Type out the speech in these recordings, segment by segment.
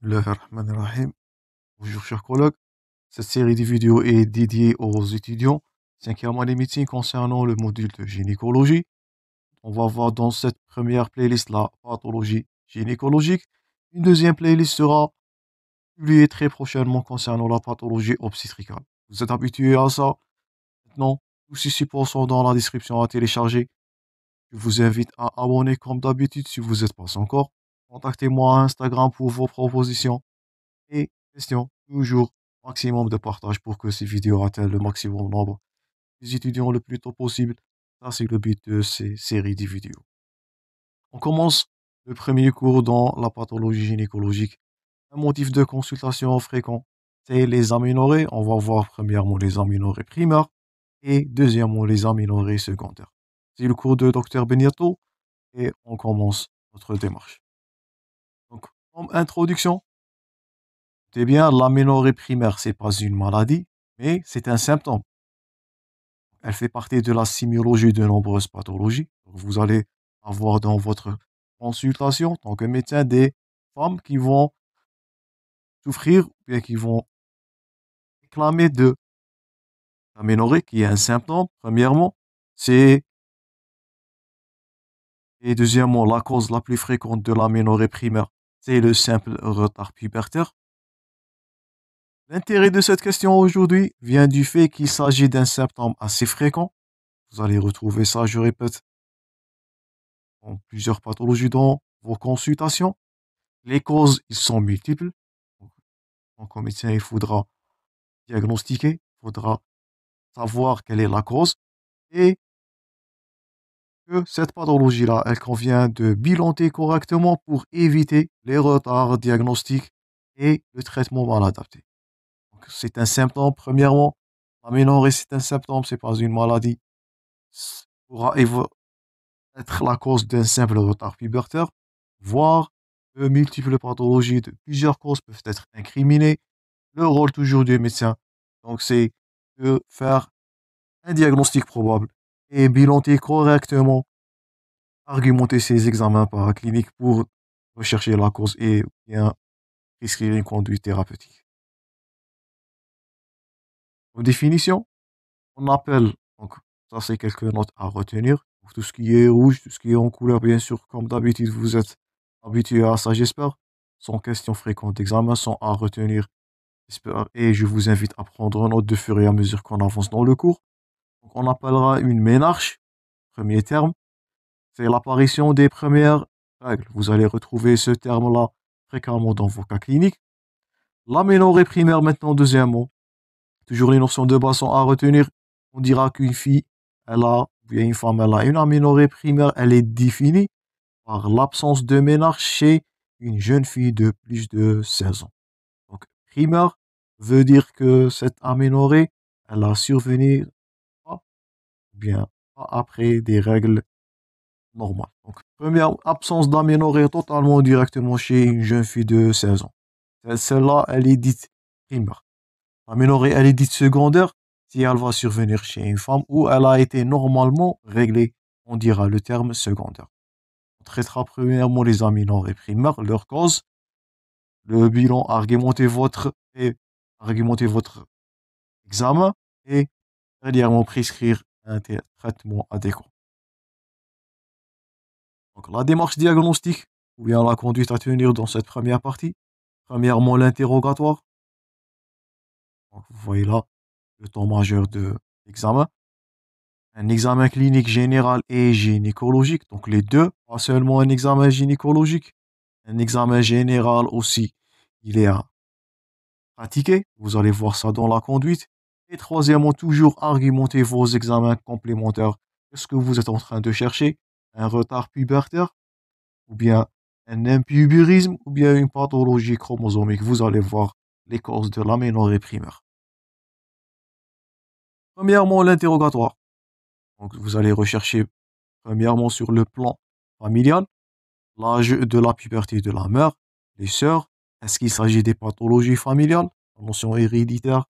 Bismillahirrahmanirrahim. Bonjour chers collègues, cette série de vidéos est dédiée aux étudiants 5e année médecine concernant le module de gynécologie. On va voir dans cette première playlist la pathologie gynécologique. Une deuxième playlist sera publiée très prochainement concernant la pathologie obstétricale. Vous êtes habitués à ça? Maintenant, tous ces supports sont dans la description à télécharger. Je vous invite à abonner comme d'habitude si vous n'êtes pas encore. Contactez-moi à Instagram pour vos propositions et questions. Toujours maximum de partage pour que ces vidéos atteignent le maximum nombre des étudiants le plus tôt possible. Ça, c'est le but de ces séries de vidéos. On commence le premier cours dans la pathologie gynécologique. Un motif de consultation fréquent, c'est les aménorrhées. On va voir premièrement les aménorrhées primaires et deuxièmement les aménorrhées secondaires. C'est le cours de Dr Beniato et on commence notre démarche. Donc, comme introduction, c'est bien, l'aménorrhée primaire, c'est pas une maladie, mais c'est un symptôme. Elle fait partie de la sémiologie de nombreuses pathologies. Donc, vous allez avoir dans votre consultation, en tant que médecin, des femmes qui vont souffrir, ou bien qui vont réclamer de l'aménorrhée, qui est un symptôme, premièrement. C'est, et deuxièmement, la cause la plus fréquente de l'aménorrhée primaire, c'est le simple retard pubertaire. L'intérêt de cette question aujourd'hui vient du fait qu'il s'agit d'un symptôme assez fréquent. Vous allez retrouver ça, je répète, dans plusieurs pathologies dans vos consultations. Les causes, ils sont multiples. Donc, comme médecin, il faudra diagnostiquer, il faudra savoir quelle est la cause et que cette pathologie-là, elle convient de bilanter correctement pour éviter les retards diagnostiques et le traitement mal adapté. Donc, c'est un symptôme, premièrement. L'aménorrhée, c'est un symptôme, c'est pas une maladie. Ça pourra être la cause d'un simple retard pubertaire, voire de multiples pathologies de plusieurs causes peuvent être incriminées. Le rôle toujours du médecin, donc, c'est de faire un diagnostic probable et bilanter correctement, argumenter ses examens paracliniques pour rechercher la cause et bien prescrire une conduite thérapeutique. En définition, on appelle, donc ça c'est quelques notes à retenir. Pour tout ce qui est rouge, tout ce qui est en couleur, bien sûr, comme d'habitude, vous êtes habitué à ça, j'espère. Sont questions fréquentes d'examen, sont à retenir, j'espère, et je vous invite à prendre note de fur et à mesure qu'on avance dans le cours. Donc, on appellera une ménarche, premier terme, c'est l'apparition des premières règles. Vous allez retrouver ce terme-là fréquemment dans vos cas cliniques. L'aménorrhée primaire, maintenant, deuxièmement. Toujours les notions de base sont à retenir. On dira qu'une fille, elle a, ou bien une femme, elle a une aménorrhée primaire, elle est définie par l'absence de ménarche chez une jeune fille de plus de 16 ans. Donc, primaire veut dire que cette aménorrhée, elle a survenu pas, ou bien pas après des règles normales. Donc, première absence d'aménorrhée totalement directement chez une jeune fille de 16 ans. Celle-là, elle est dite primaire. L'aménorrhée, elle est dite secondaire si elle va survenir chez une femme ou elle a été normalement réglée. On dira le terme secondaire. On traitera premièrement les aménorrhées primaires, leur cause, le bilan, argumenter votre examen et dernièrement prescrire un traitement adéquat. Donc, la démarche diagnostique ou bien la conduite à tenir dans cette première partie. Premièrement, l'interrogatoire. Donc, vous voyez là le temps majeur de l'examen. Un examen clinique général et gynécologique, donc les deux, pas seulement un examen gynécologique, un examen général aussi, il est à pratiquer, vous allez voir ça dans la conduite. Et troisièmement, toujours argumenter vos examens complémentaires. Est-ce que vous êtes en train de chercher un retard pubertaire, ou bien un impuburisme, ou bien une pathologie chromosomique? Vous allez voir les causes de l'aménorrhée primaire. Premièrement, l'interrogatoire. Donc, vous allez rechercher premièrement sur le plan familial, l'âge de la puberté de la mère, les sœurs, est-ce qu'il s'agit des pathologies familiales, la notion héréditaire,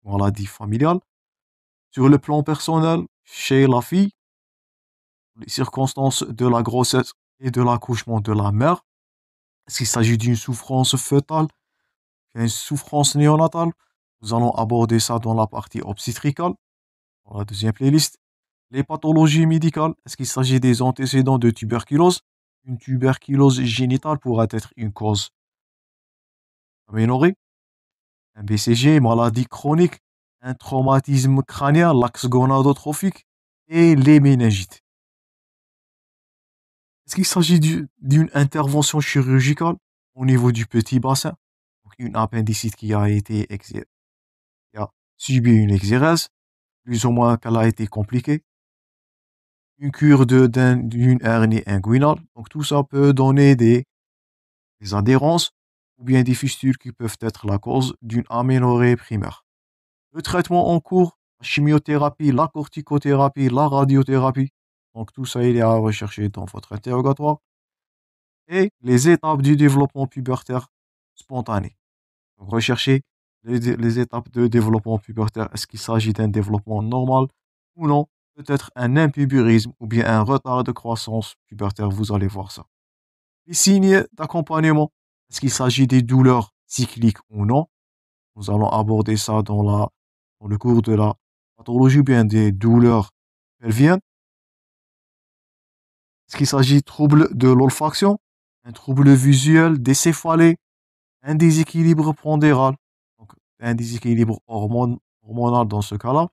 maladie familiale. Sur le plan personnel, chez la fille, les circonstances de la grossesse et de l'accouchement de la mère, Est-ce qu'il s'agit d'une souffrance fœtale, une souffrance néonatale? Nous allons aborder ça dans la partie obstétricale, dans la deuxième playlist. Les pathologies médicales, est-ce qu'il s'agit des antécédents de tuberculose? Une tuberculose génitale pourra être une cause améliorée. Un BCG, maladie chronique, un traumatisme crânien, l'axe gonadotrophique et les méningites. Est-ce qu'il s'agit d'une intervention chirurgicale au niveau du petit bassin? Donc une appendicite qui a été qui a subi une exérèse, plus ou moins qu'elle a été compliquée. Une cure d'une hernie inguinale. Donc tout ça peut donner des adhérences ou bien des fistules qui peuvent être la cause d'une aménorrhée primaire. Le traitement en cours, la chimiothérapie, la corticothérapie, la radiothérapie. Donc tout ça, il est à rechercher dans votre interrogatoire. Et les étapes du développement pubertaire spontané. Donc recherchez les étapes de développement pubertaire. Est-ce qu'il s'agit d'un développement normal ou non? Peut-être un impuburisme ou bien un retard de croissance pubertaire, vous allez voir ça. Les signes d'accompagnement, est-ce qu'il s'agit des douleurs cycliques ou non? Nous allons aborder ça dans le cours de la pathologie ou bien des douleurs pelviennes. Est-ce qu'il s'agit de troubles de l'olfaction, un trouble visuel, des céphalées, un déséquilibre pondéral, donc un déséquilibre hormonal dans ce cas-là,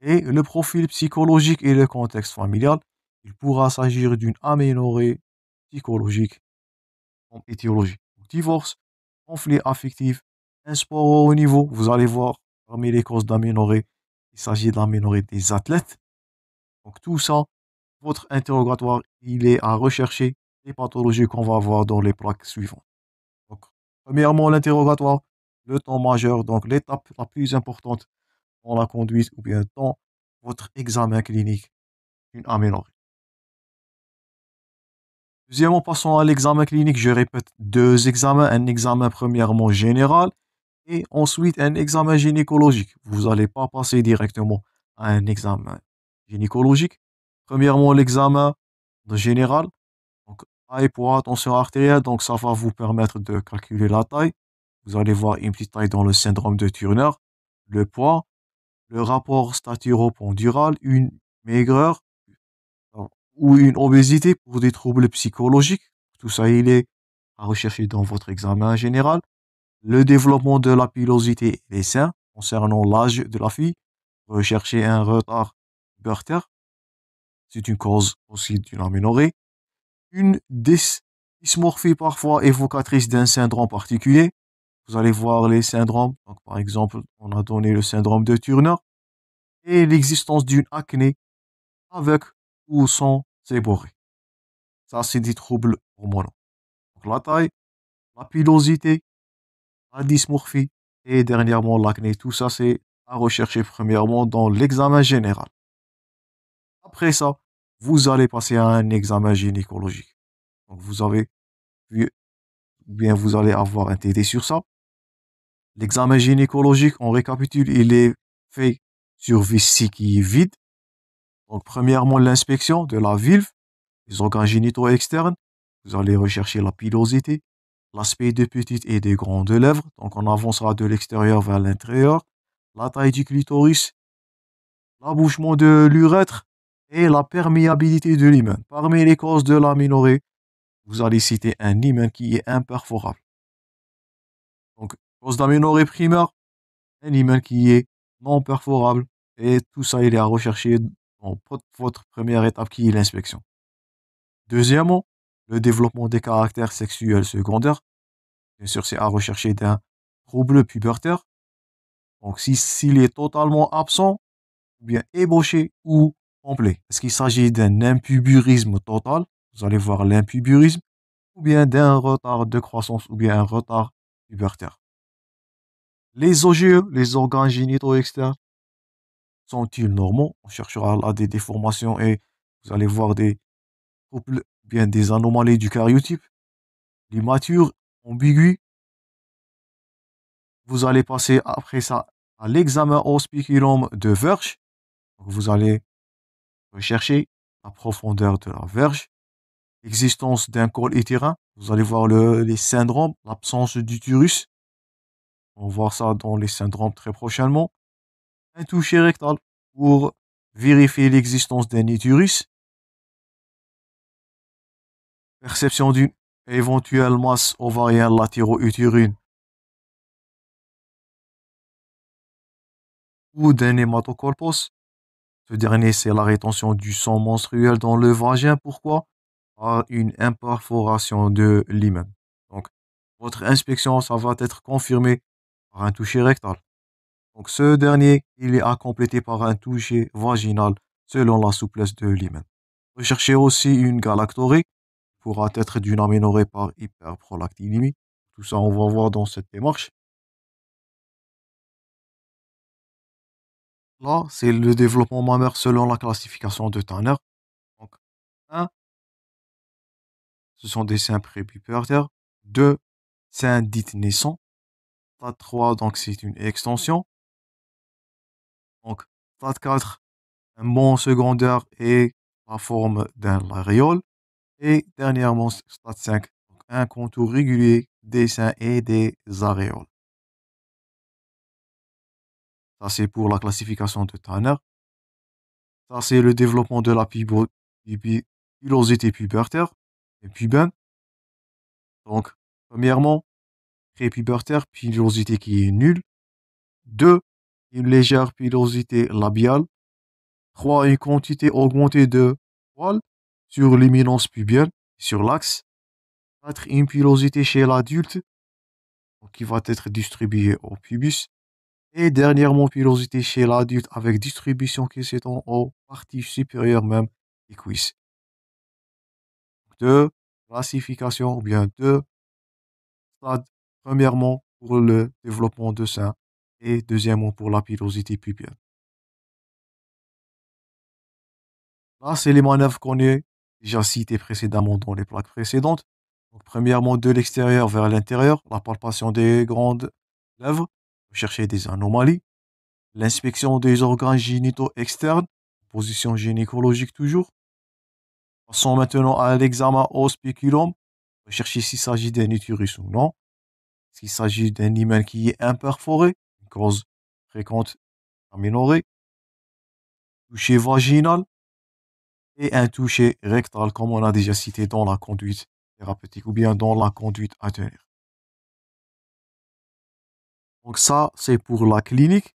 et le profil psychologique et le contexte familial, il pourra s'agir d'une aménorrhée psychologique comme étiologie. Donc, divorce, conflit affectif, un sport au haut niveau, vous allez voir parmi les causes d'aménorrhée, il s'agit de l'aménorrhée des athlètes. Donc tout ça, votre interrogatoire, il est à rechercher les pathologies qu'on va voir dans les plaques suivantes. Donc, premièrement, l'interrogatoire, le temps majeur, donc l'étape la plus importante dans la conduite ou bien dans votre examen clinique, une aménorrhée. Deuxièmement, passons à l'examen clinique. Je répète, deux examens. Un examen premièrement général et ensuite un examen gynécologique. Vous n'allez pas passer directement à un examen gynécologique. Premièrement, l'examen général. Donc, taille, poids, tension artérielle. Donc, ça va vous permettre de calculer la taille. Vous allez voir une petite taille dans le syndrome de Turner. Le poids, le rapport staturo-pondural, une maigreur ou une obésité pour des troubles psychologiques. Tout ça, il est à rechercher dans votre examen général. Le développement de la pilosité des seins concernant l'âge de la fille. Rechercher un retard pubertaire. C'est une cause aussi d'une aménorrhée. Une dysmorphie parfois évocatrice d'un syndrome particulier. Vous allez voir les syndromes. Donc, par exemple, on a donné le syndrome de Turner et l'existence d'une acné avec ou sans séborrhée. Ça, c'est des troubles hormonaux. Donc, la taille, la pilosité, la dysmorphie et dernièrement l'acné. Tout ça, c'est à rechercher premièrement dans l'examen général. Après ça, vous allez passer à un examen gynécologique. Donc, vous avez vu, bien, vous allez avoir un TD sur ça. L'examen gynécologique, on récapitule, il est fait sur vessie qui est vide. Donc, premièrement, l'inspection de la vulve, les organes génitaux externes. Vous allez rechercher la pilosité, l'aspect des petites et des grandes lèvres. Donc, on avancera de l'extérieur vers l'intérieur. La taille du clitoris, l'abouchement de l'urètre et la perméabilité de l'hymen. Parmi les causes de l'aménorrhée, vous allez citer un hymen qui est imperforable. Donc, cause d'aménorrhée primaire, un hymen qui est non perforable. Et tout ça, il est à rechercher dans votre première étape qui est l'inspection. Deuxièmement, le développement des caractères sexuels secondaires. Bien sûr, c'est à rechercher d'un trouble pubertaire. Donc, s'il est totalement absent, ou bien ébauché ou complet. Est-ce qu'il s'agit d'un impuburisme total? Vous allez voir l'impuburisme. Ou bien d'un retard de croissance, ou bien un retard pubertaire. Les OGE, les organes génitaux externes, sont-ils normaux? On cherchera là des déformations et vous allez voir des troubles, bien des anomalies du cariotype. L'immature, ambigu. Vous allez passer après ça à l'examen au spéculum de Verge. Donc, vous allez rechercher la profondeur de la verge. l'existence d'un col utérin. Vous allez voir les syndromes, l'absence d'utérus. On va voir ça dans les syndromes très prochainement. Un toucher rectal pour vérifier l'existence d'un utérus. Perception d'une éventuelle masse ovarienne latéro-utérine ou d'un hématocolpos. Ce dernier, c'est la rétention du sang menstruel dans le vagin. Pourquoi? Par une imperforation de l'hymen. Donc, votre inspection, ça va être confirmé par un toucher rectal. Donc, ce dernier, il est à compléter par un toucher vaginal selon la souplesse de l'hymen. Recherchez aussi une galactorée, pourra être d'une aménorrhée par hyperprolactinémie. Tout ça, on va voir dans cette démarche. Là, c'est le développement mammaire selon la classification de Tanner. Donc, 1, ce sont des seins prépubértaires. 2, seins dits naissants. Stade 3, donc c'est une extension. Donc, stade 4, un bon secondaire et la forme d'un aréole. Et dernièrement, stade 5, donc un contour régulier des seins et des aréoles. Ça, c'est pour la classification de Tanner. Ça, c'est le développement de la pilosité pubertaire et pubaine. Donc, premièrement, prépubertaire, pilosité qui est nulle. 2, une légère pilosité labiale. 3, une quantité augmentée de poils sur l'éminence pubienne, sur l'axe. 4, une pilosité chez l'adulte, qui va être distribuée au pubis. Et dernièrement, pilosité chez l'adulte avec distribution qui s'étend aux parties supérieures même des cuisses. 2, classification ou bien 2 stades. Premièrement, pour le développement de sein et deuxièmement pour la pilosité pubienne. Là, c'est les manœuvres qu'on a déjà citées précédemment dans les plaques précédentes. Donc, premièrement, de l'extérieur vers l'intérieur, la palpation des grandes lèvres, chercher des anomalies. L'inspection des organes génitaux externes, position gynécologique toujours. Passons maintenant à l'examen au spéculum, rechercher s'il s'agit d'un utérus ou non. S'il s'agit d'un hymen qui est imperforé, une cause fréquente aménorrhée. Toucher vaginal et un toucher rectal, comme on a déjà cité dans la conduite thérapeutique ou bien dans la conduite à tenir. Donc ça, c'est pour la clinique.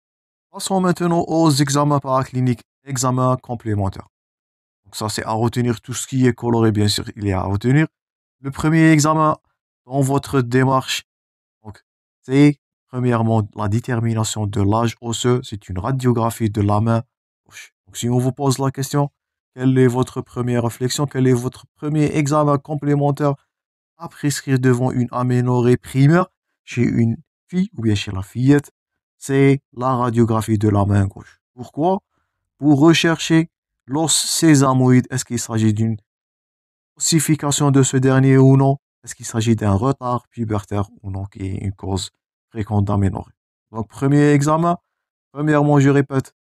Passons maintenant aux examens paracliniques, examens complémentaires. Donc ça, c'est à retenir tout ce qui est coloré, bien sûr, il est à retenir. Le premier examen dans votre démarche, donc, c'est premièrement la détermination de l'âge osseux. C'est une radiographie de la main gauche. Donc, si on vous pose la question, quelle est votre première réflexion, quel est votre premier examen complémentaire à prescrire devant une aménorrhée primaire chez une fille ou bien chez la fillette, c'est la radiographie de la main gauche. Pourquoi? Pour rechercher l'os sésamoïde. Est-ce qu'il s'agit d'une ossification de ce dernier ou non? Est-ce qu'il s'agit d'un retard pubertaire ou non, qui est une cause fréquente d'aménorrhée? Donc, premier examen, premièrement, je répète,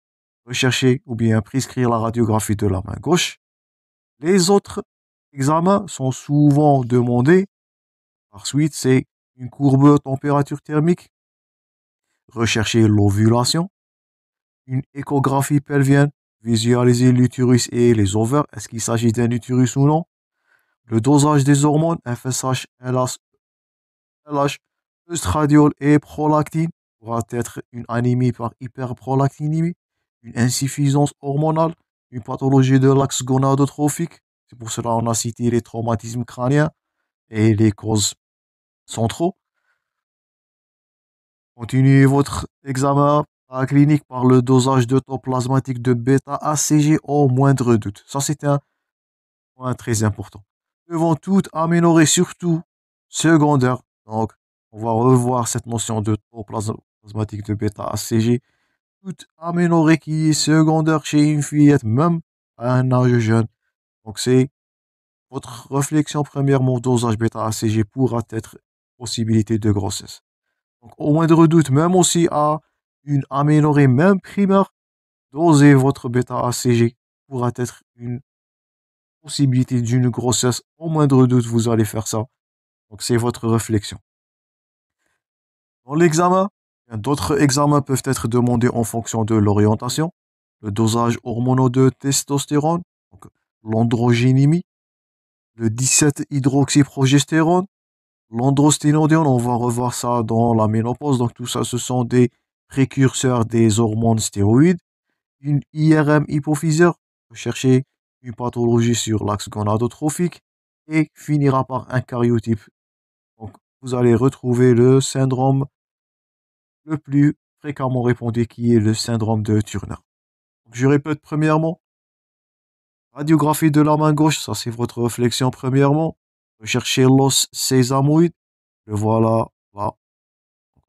rechercher ou bien prescrire la radiographie de la main gauche. Les autres examens sont souvent demandés. Par suite, c'est une courbe température thermique, rechercher l'ovulation, une échographie pelvienne, visualiser l'utérus et les ovaires. Est-ce qu'il s'agit d'un utérus ou non? Le dosage des hormones, FSH, LH, œstradiol et prolactine pourra être une anémie par hyperprolactinémie, une insuffisance hormonale, une pathologie de l'axe gonadotrophique. C'est pour cela qu'on a cité les traumatismes crâniens et les causes centraux. Continuez votre examen clinique par le dosage de taux plasmatique de bêta-ACG au moindre doute. Ça, c'est un point très important. Devant toute aménorrhée, surtout secondaire. Donc, on va revoir cette notion de taux plasmatique de bêta-ACG. Toute aménorrhée qui est secondaire chez une fillette, même à un âge jeune. Donc, c'est votre réflexion premièrement, dosage bêta-ACG pourra être possibilité de grossesse. Donc, au moindre doute, même aussi à une aménorrhée, même primaire, doser votre bêta-ACG pourra être une possibilité d'une grossesse, au moindre doute, vous allez faire ça. Donc, c'est votre réflexion. Dans l'examen, d'autres examens peuvent être demandés en fonction de l'orientation, le dosage hormonal de testostérone, donc l'androgénémie, le 17-hydroxyprogestérone, l'androsténodiol, on va revoir ça dans la ménopause. Donc tout ça, ce sont des précurseurs des hormones stéroïdes. Une IRM hypophysaire, chercher une pathologie sur l'axe gonadotrophique et finira par un karyotype. Donc vous allez retrouver le syndrome le plus fréquemment répandu qui est le syndrome de Turner. Donc, je répète premièrement, radiographie de la main gauche, ça c'est votre réflexion premièrement. Recherchez l'os sésamoïde, le voilà là.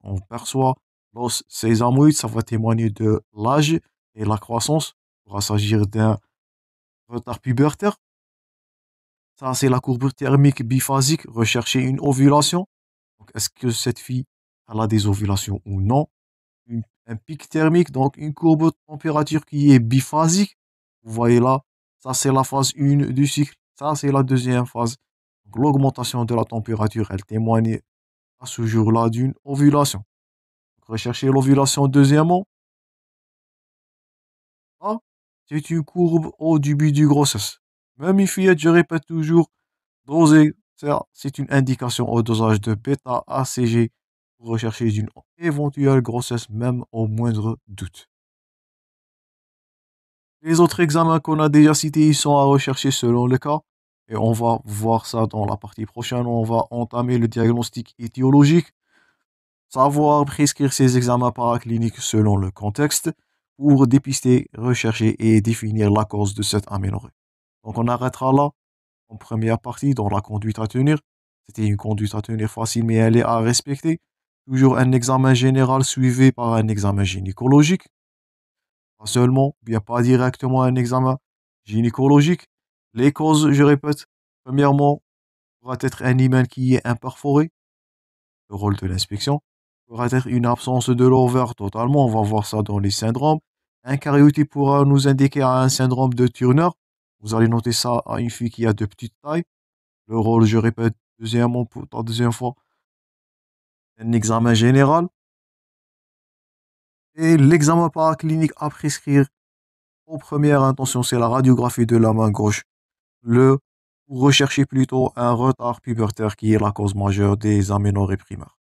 On perçoit l'os sésamoïde, ça va témoigner de l'âge et la croissance. Il pourra s'agir d'un retard pubertaire. Ça, c'est la courbe thermique biphasique. Rechercher une ovulation. Donc, est-ce que cette fille elle a des ovulations ou non? Un pic thermique, donc une courbe de température qui est biphasique. Vous voyez là, ça c'est la phase 1 du cycle. Ça, c'est la deuxième phase. Donc, l'augmentation de la température, elle témoigne à ce jour-là d'une ovulation. Rechercher l'ovulation deuxièmement. Ah, c'est une courbe au début du grossesse. Même une fillette, je répète toujours, doser, c'est une indication au dosage de bêta-ACG pour rechercher une éventuelle grossesse, même au moindre doute. Les autres examens qu'on a déjà cités, ils sont à rechercher selon le cas. Et on va voir ça dans la partie prochaine. On va entamer le diagnostic étiologique. Savoir prescrire ces examens paracliniques selon le contexte pour dépister, rechercher et définir la cause de cette aménorrhée. Donc on arrêtera là en première partie dans la conduite à tenir. C'était une conduite à tenir facile, mais elle est à respecter. Toujours un examen général suivi par un examen gynécologique. Pas seulement, bien pas directement un examen gynécologique. Les causes, je répète, premièrement, pourra être un hymen qui est imperforé, le rôle de l'inspection, pourra être une absence de l'ovaire totalement, on va voir ça dans les syndromes. Un karyotype pourra nous indiquer un syndrome de Turner. Vous allez noter ça à une fille qui a de petites tailles. Le rôle, je répète, deuxièmement, pour la deuxième fois, un examen général. Et l'examen paraclinique à prescrire en première intention, c'est la radiographie de la main gauche. Pour rechercher plutôt un retard pubertaire qui est la cause majeure des aménorrhées primaires.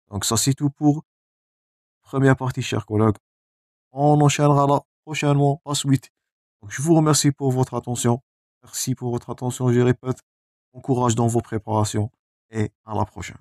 Donc ça, c'est tout pour première partie, chers collègues. On enchaînera là prochainement la suite. Donc, je vous remercie pour votre attention. Merci pour votre attention, je répète. Bon courage dans vos préparations et à la prochaine.